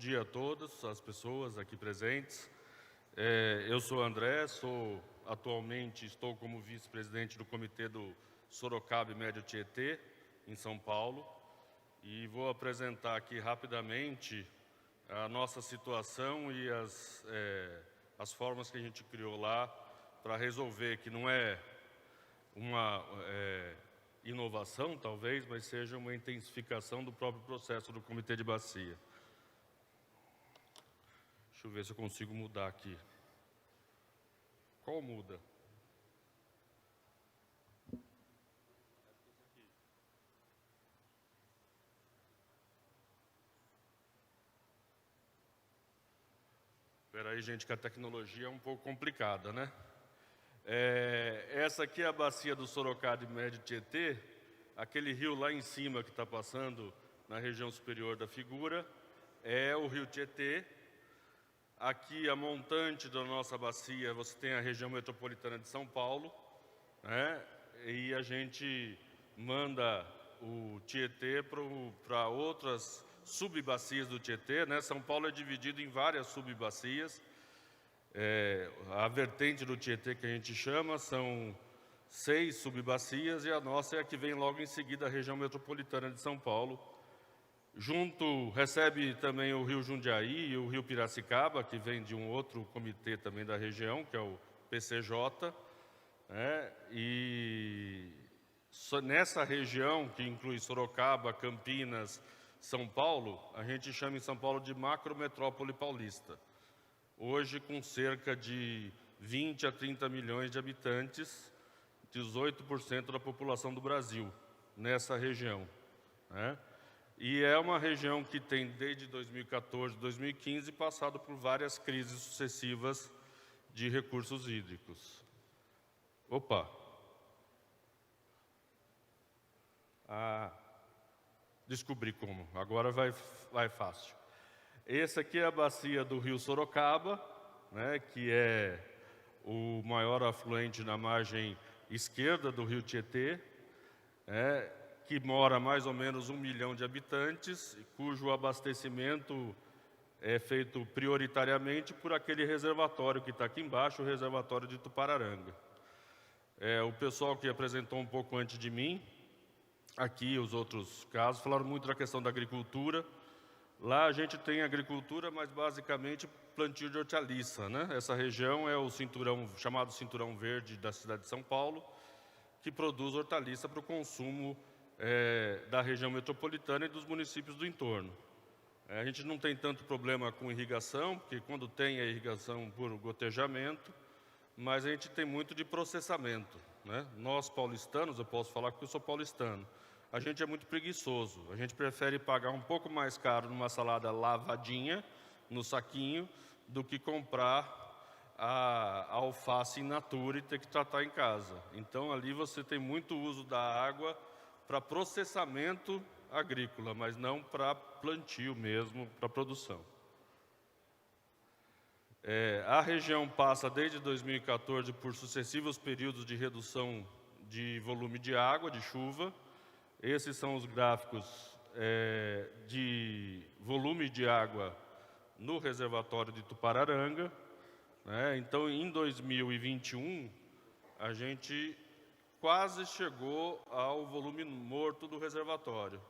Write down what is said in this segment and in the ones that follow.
dia a todas as pessoas aqui presentes. Eu sou André, atualmente estou como vice-presidente do comitê do Sorocaba e Médio Tietê, em São Paulo, e vou apresentar aqui rapidamente a nossa situação e as formas que a gente criou lá para resolver, que não é uma inovação, talvez, mas seja uma intensificação do próprio processo do Comitê de Bacia. Deixa eu ver se eu consigo mudar aqui. Qual muda? Espera aí, gente, que a tecnologia é um pouco complicada, né? Essa aqui é a bacia do Sorocaba e Médio Tietê, aquele rio lá em cima que está passando na região superior da figura, é o rio Tietê. Aqui, a montante da nossa bacia, você tem a região metropolitana de São Paulo, né? E a gente manda o Tietê para outras subbacias do Tietê, né? São Paulo é dividido em várias subbacias. A vertente do Tietê que a gente chama são 6 subbacias e a nossa é a que vem logo em seguida, a região metropolitana de São Paulo. Recebe também o rio Jundiaí e o rio Piracicaba, que vem de um outro comitê também da região, que é o PCJ. E nessa região, que inclui Sorocaba, Campinas, São Paulo, a gente chama em São Paulo de macrometrópole paulista. Hoje, com cerca de 20 a 30 milhões de habitantes, 18% da população do Brasil, nessa região, né? E é uma região que tem, desde 2014, 2015, passado por várias crises sucessivas de recursos hídricos. Opa! Descobri como, agora vai fácil. Essa aqui é a bacia do rio Sorocaba, né, que é o maior afluente na margem esquerda do rio Tietê, que mora mais ou menos 1 milhão de habitantes, cujo abastecimento é feito prioritariamente por aquele reservatório que está aqui embaixo, o reservatório de Tupararanga. O pessoal que apresentou um pouco antes de mim, aqui os outros casos, falaram muito da questão da agricultura. Lá a gente tem agricultura, mas basicamente plantio de hortaliça, né? Essa região é o chamado Cinturão Verde da cidade de São Paulo, que produz hortaliça para o consumo da região metropolitana e dos municípios do entorno. A gente não tem tanto problema com irrigação, porque quando tem a irrigação por gotejamento, mas a gente tem muito de processamento, né? Nós paulistanos, eu posso falar que eu sou paulistano, a gente é muito preguiçoso, a gente prefere pagar um pouco mais caro numa salada lavadinha, no saquinho, do que comprar a alface in natura e ter que tratar em casa. Então ali você tem muito uso da água para processamento agrícola, mas não para plantio mesmo, para produção. A região passa desde 2014 por sucessivos períodos de redução de volume de água, de chuva. Esses são os gráficos de volume de água no reservatório de Tupararanga, né? Então, em 2021, a gente quase chegou ao volume morto do reservatório,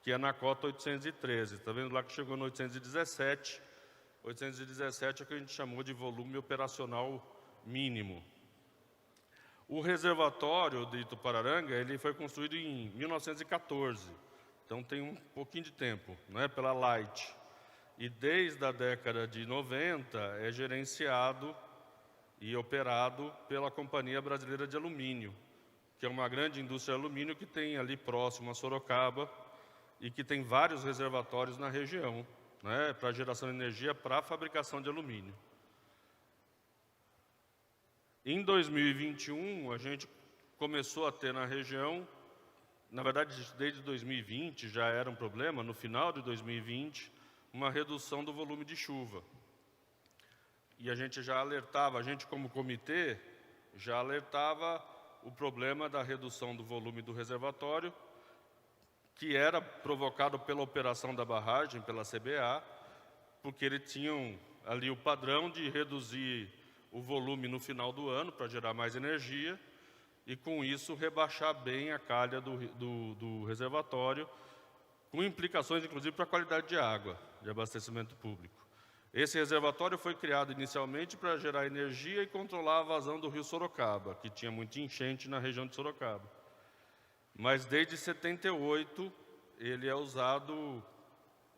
que é na cota 813. Está vendo lá que chegou no 817. 817 é o que a gente chamou de volume operacional mínimo. O reservatório de Tupararanga ele foi construído em 1914, então tem um pouquinho de tempo, né, pela Light. E desde a década de 90 é gerenciado e operado pela Companhia Brasileira de Alumínio, que é uma grande indústria de alumínio que tem ali próximo a Sorocaba e que tem vários reservatórios na região, né, para geração de energia para a fabricação de alumínio. Em 2021, a gente começou a ter na região, na verdade, desde 2020 já era um problema, no final de 2020, uma redução do volume de chuva. E a gente já alertava, a gente como comitê, já alertava o problema da redução do volume do reservatório, que era provocado pela operação da barragem, pela CBA, porque eles tinham ali o padrão de reduzir o volume no final do ano para gerar mais energia e, com isso, rebaixar bem a calha do reservatório, com implicações, inclusive, para a qualidade de água de abastecimento público. Esse reservatório foi criado inicialmente para gerar energia e controlar a vazão do rio Sorocaba, que tinha muita enchente na região de Sorocaba. Mas desde 78 ele é usado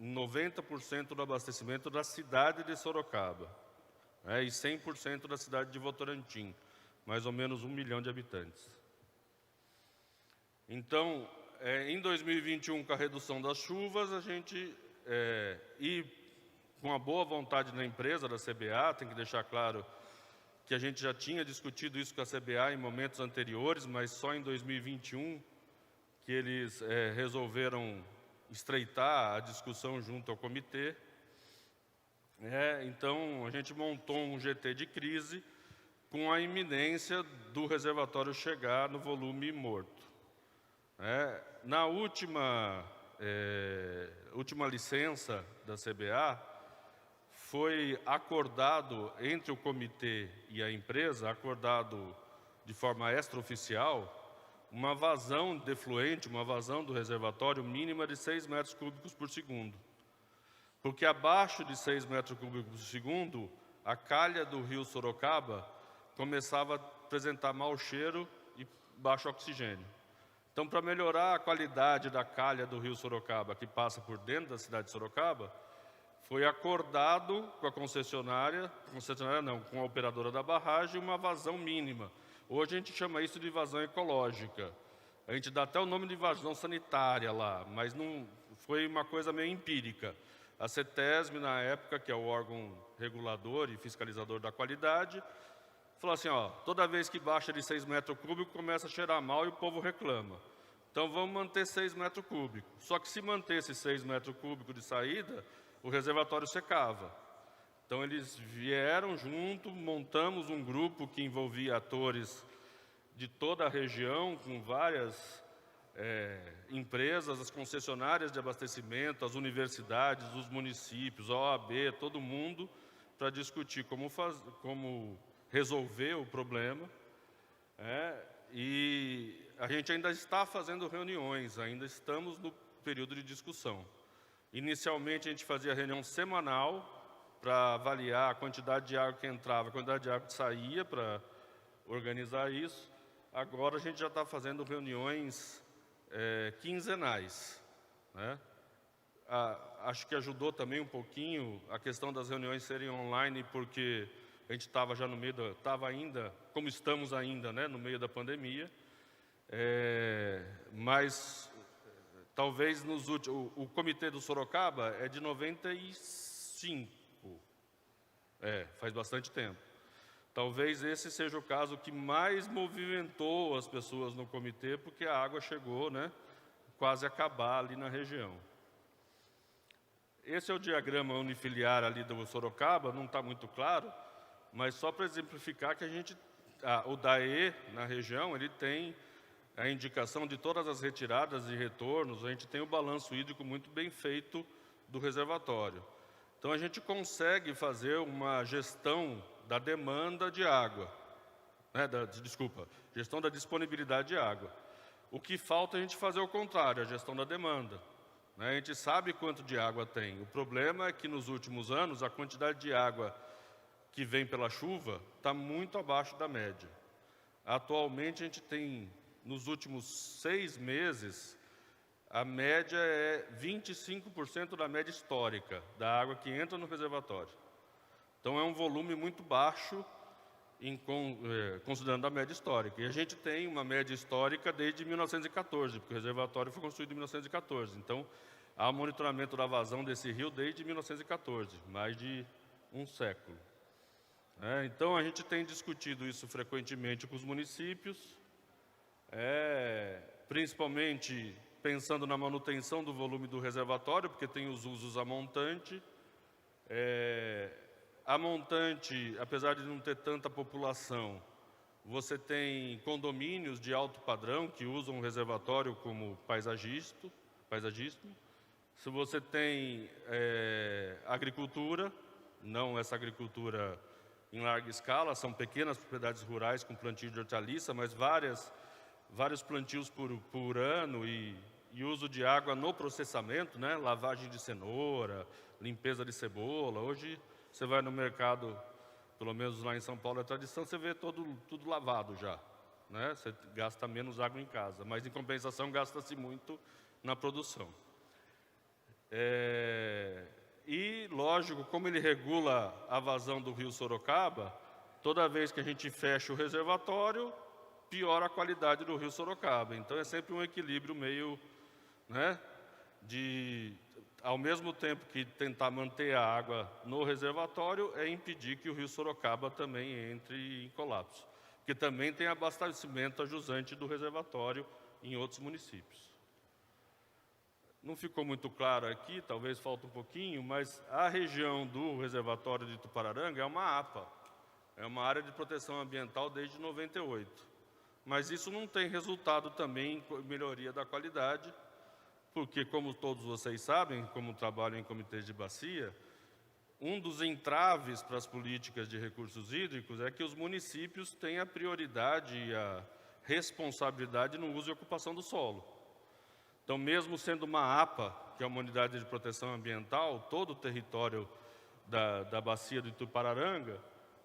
90% do abastecimento da cidade de Sorocaba, e 100% da cidade de Votorantim, mais ou menos 1 milhão de habitantes. Então, em 2021, com a redução das chuvas, a gente, e com a boa vontade da empresa, da CBA, tem que deixar claro que a gente já tinha discutido isso com a CBA em momentos anteriores, mas só em 2021 que eles resolveram estreitar a discussão junto ao comitê. Então, a gente montou um GT de crise com a iminência do reservatório chegar no volume morto. Na última licença da CBA, foi acordado entre o comitê e a empresa, acordado de forma extraoficial, uma vazão de efluente, uma vazão do reservatório mínima de 6 metros cúbicos por segundo. Porque abaixo de 6 metros cúbicos por segundo, a calha do rio Sorocaba começava a apresentar mau cheiro e baixo oxigênio. Então, para melhorar a qualidade da calha do rio Sorocaba, que passa por dentro da cidade de Sorocaba, foi acordado com a com a operadora da barragem, uma vazão mínima. Hoje a gente chama isso de vazão ecológica. A gente dá até o nome de vazão sanitária lá, mas não foi uma coisa meio empírica. A CETESB, na época, que é o órgão regulador e fiscalizador da qualidade, falou assim, toda vez que baixa de 6 metros cúbicos, começa a cheirar mal e o povo reclama. Então vamos manter 6 metros cúbicos. Só que se mantesse 6 metros cúbicos de saída, o reservatório secava. Então eles vieram junto, montamos um grupo que envolvia atores de toda a região, com várias empresas, as concessionárias de abastecimento, as universidades, os municípios, a OAB, todo mundo, para discutir como resolver o problema. E a gente ainda está fazendo reuniões, ainda estamos no período de discussão. Inicialmente, a gente fazia reunião semanal para avaliar a quantidade de água que entrava, a quantidade de água que saía, para organizar isso. Agora, a gente já está fazendo reuniões quinzenais. Acho que ajudou também um pouquinho a questão das reuniões serem online, porque a gente estava já no meio estava ainda, como estamos ainda, no meio da pandemia. Mas talvez o comitê do Sorocaba é de 95, faz bastante tempo. Talvez esse seja o caso que mais movimentou as pessoas no comitê, porque a água chegou, quase a acabar ali na região. Esse é o diagrama unifiliar ali do Sorocaba, não está muito claro, mas só para exemplificar que o DAE na região, ele tem a indicação de todas as retiradas e retornos, a gente tem o balanço hídrico muito bem feito do reservatório. Então, a gente consegue fazer uma gestão da demanda de água, gestão da disponibilidade de água. O que falta é a gente fazer o contrário, a gestão da demanda. A gente sabe quanto de água tem. O problema é que, nos últimos anos, a quantidade de água que vem pela chuva está muito abaixo da média. Atualmente, a gente tem, nos últimos 6 meses, a média é 25% da média histórica da água que entra no reservatório. Então, é um volume muito baixo, considerando a média histórica. E a gente tem uma média histórica desde 1914, porque o reservatório foi construído em 1914. Então, há monitoramento da vazão desse rio desde 1914, mais de um século. Então, a gente tem discutido isso frequentemente com os municípios, principalmente pensando na manutenção do volume do reservatório, porque tem os usos a montante. A montante, apesar de não ter tanta população, você tem condomínios de alto padrão que usam o reservatório como paisagismo. Se você tem agricultura, não essa agricultura em larga escala, são pequenas propriedades rurais com plantio de hortaliça, mas vários plantios por ano e uso de água no processamento, né? Lavagem de cenoura, limpeza de cebola. Hoje você vai no mercado, pelo menos lá em São Paulo é tradição, você vê tudo lavado já, né? Você gasta menos água em casa, mas em compensação gasta-se muito na produção. E, lógico, como ele regula a vazão do rio Sorocaba, toda vez que a gente fecha o reservatório, piora a qualidade do rio Sorocaba. Então, é sempre um equilíbrio meio, né, ao mesmo tempo que tentar manter a água no reservatório, é impedir que o rio Sorocaba também entre em colapso. Porque também tem abastecimento a jusante do reservatório em outros municípios. Não ficou muito claro aqui, talvez falte um pouquinho, mas a região do reservatório de Tupararanga é uma APA, é uma área de proteção ambiental desde 98. Mas isso não tem resultado também em melhoria da qualidade, porque, como todos vocês sabem, como trabalham em comitês de bacia, um dos entraves para as políticas de recursos hídricos é que os municípios têm a prioridade e a responsabilidade no uso e ocupação do solo. Então, mesmo sendo uma APA, que é uma unidade de proteção ambiental, todo o território da bacia do Itupararanga,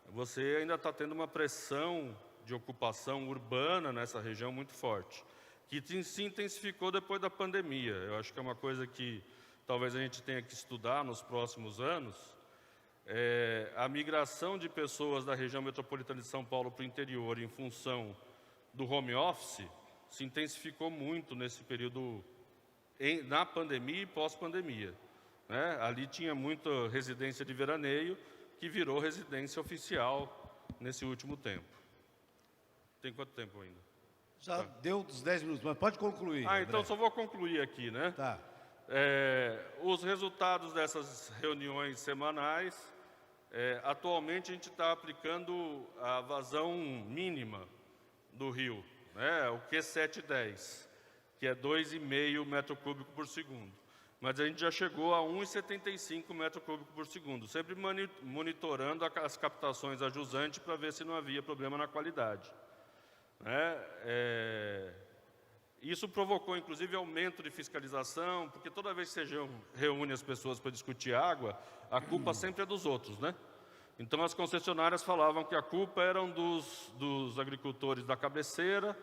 você ainda está tendo uma pressão de ocupação urbana nessa região muito forte, que se intensificou depois da pandemia. Eu acho que é uma coisa que talvez a gente tenha que estudar nos próximos anos. A migração de pessoas da região metropolitana de São Paulo para o interior em função do home office se intensificou muito nesse período, na pandemia e pós-pandemia, né? Ali tinha muita residência de veraneio, que virou residência oficial nesse último tempo. Tem quanto tempo ainda? Já deu os 10 minutos, mas pode concluir. Então só vou concluir aqui, né? Tá. Os resultados dessas reuniões semanais, atualmente a gente está aplicando a vazão mínima do rio, né, o Q710, que é 2,5 metro cúbico por segundo. Mas a gente já chegou a 1,75 metro cúbico por segundo, sempre monitorando as captações a jusante para ver se não havia problema na qualidade. Isso provocou, inclusive, aumento de fiscalização, porque toda vez que você reúne as pessoas para discutir água, a culpa sempre é dos outros, né? Então, as concessionárias falavam que a culpa era dos agricultores da cabeceira,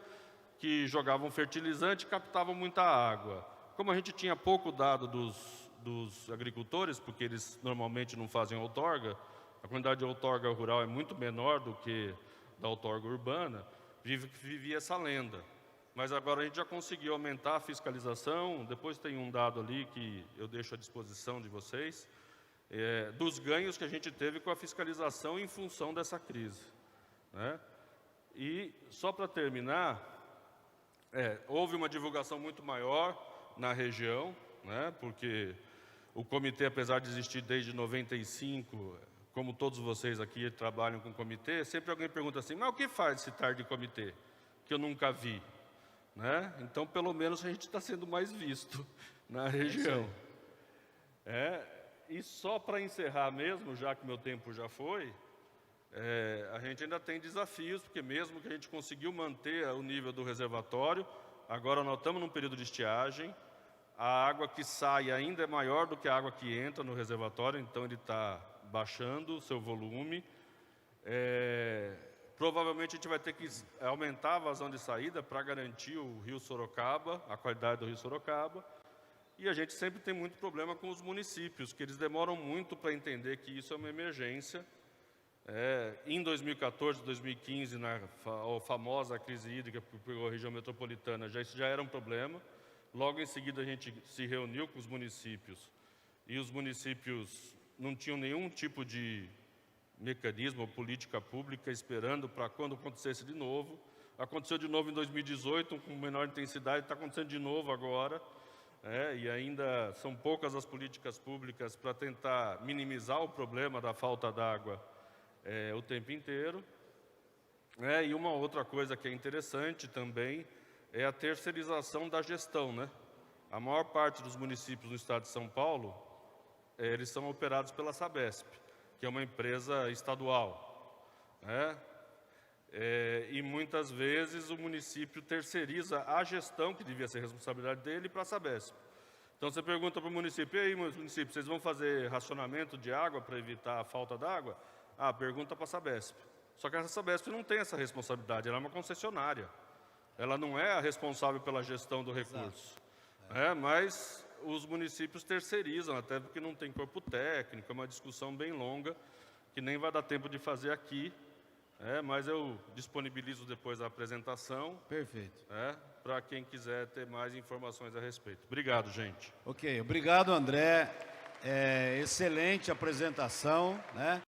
que jogavam fertilizante e captavam muita água. Como a gente tinha pouco dado dos agricultores, porque eles normalmente não fazem outorga, a quantidade de outorga rural é muito menor do que da outorga urbana, vivia essa lenda. Mas agora a gente já conseguiu aumentar a fiscalização, depois tem um dado ali que eu deixo à disposição de vocês, dos ganhos que a gente teve com a fiscalização em função dessa crise, né? E, só para terminar, houve uma divulgação muito maior na região, né? Porque o comitê, apesar de existir desde 95, como todos vocês aqui trabalham com comitê, sempre alguém pergunta assim, mas o que faz esse TAR de comitê, que eu nunca vi, né? Então, pelo menos, a gente está sendo mais visto na região. E só para encerrar mesmo, já que meu tempo já foi, a gente ainda tem desafios, porque mesmo que a gente conseguiu manter o nível do reservatório, agora nós estamos num período de estiagem, a água que sai ainda é maior do que a água que entra no reservatório, então ele está baixando o seu volume. Provavelmente a gente vai ter que aumentar a vazão de saída para garantir o rio Sorocaba, a qualidade do rio Sorocaba. E a gente sempre tem muito problema com os municípios, que eles demoram muito para entender que isso é uma emergência. Em 2014, 2015, na famosa crise hídrica que pegou a região metropolitana, isso já era um problema. Logo em seguida a gente se reuniu com os municípios, e os municípios não tinham nenhum tipo de mecanismo ou política pública esperando para quando acontecesse de novo. Aconteceu de novo em 2018, com menor intensidade, está acontecendo de novo agora. E ainda são poucas as políticas públicas para tentar minimizar o problema da falta d'água o tempo inteiro. E uma outra coisa que é interessante também é a terceirização da gestão, né? A maior parte dos municípios no estado de São Paulo, eles são operados pela Sabesp, que é uma empresa estadual, né? E muitas vezes o município terceiriza a gestão, que devia ser responsabilidade dele, para a Sabesp. Então você pergunta para o município: e aí, município, vocês vão fazer racionamento de água para evitar a falta d'água? Ah, pergunta para a Sabesp. Só que a Sabesp não tem essa responsabilidade, ela é uma concessionária. Ela não é a responsável pela gestão do recurso. Mas os municípios terceirizam, até porque não tem corpo técnico, é uma discussão bem longa, que nem vai dar tempo de fazer aqui. Mas eu disponibilizo depois a apresentação. Perfeito. Para quem quiser ter mais informações a respeito. Obrigado, gente. Ok, obrigado, André. Excelente apresentação, né?